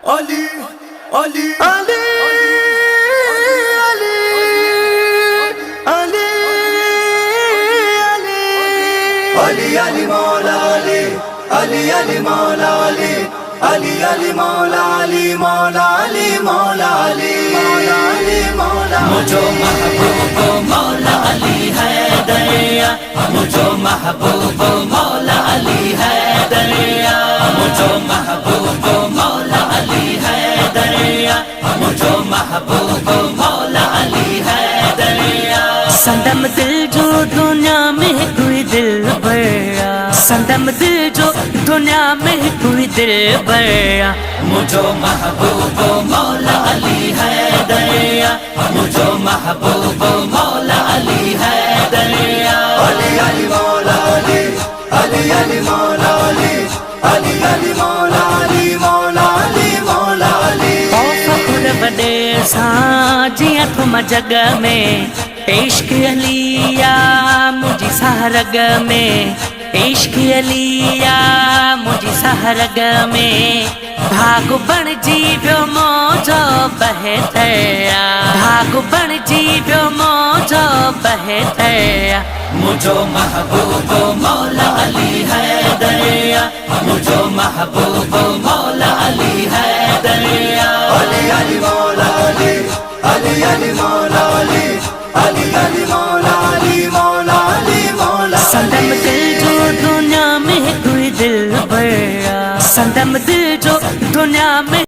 Ali, Ali, Ali, Ali, Ali, Ali, Ali, Ali, Maula Ali, Ali, Ali, Maula Ali, Ali, Ali, Maula Ali, Maula Ali, Maula Ali, Maula Ali, Maula Ali. मुझो महबूब मौला अली है दरिया, मुझो महबूब मौला अली है दरिया, मुझो महबूब मौला अली है दरिया, मुझो महबूब मौला अली है दरिया। संदम दिल जो दुनिया में कोई दिल बड़ा, संदम दिल जो दुनिया में कोई दिल बड़ा। मुझो महबूब मौला अली है दरिया, मुझो महबूब मौला अली है दरिया। Ali, Ali, Maula Ali, Ali, Ali, Maula Ali, Ali, Ali, Maula Ali, Maula Ali, Maula Ali. फखुर वॾे सां जियां थुम जग में, इश्क अलिया मुंहिंजी सहरग में, इश्क अलिया मुंहिंजी सहरग में। भाग बणिजी वियो मौजो बहतया, भाग बणिजी वियो मौजो बहतया। मुझो महबूब मौला अली है दरिया, मुझो महबूब मौला अली है दरिया। Ali, Ali, Maula Ali, Ali, Ali, Maula Ali, Ali, Ali, Maula Ali, Maula Ali, Maula Ali. संदम दिल जो दुनिया में कोई दिल बड़ा, संदम दिल जो दुनिया में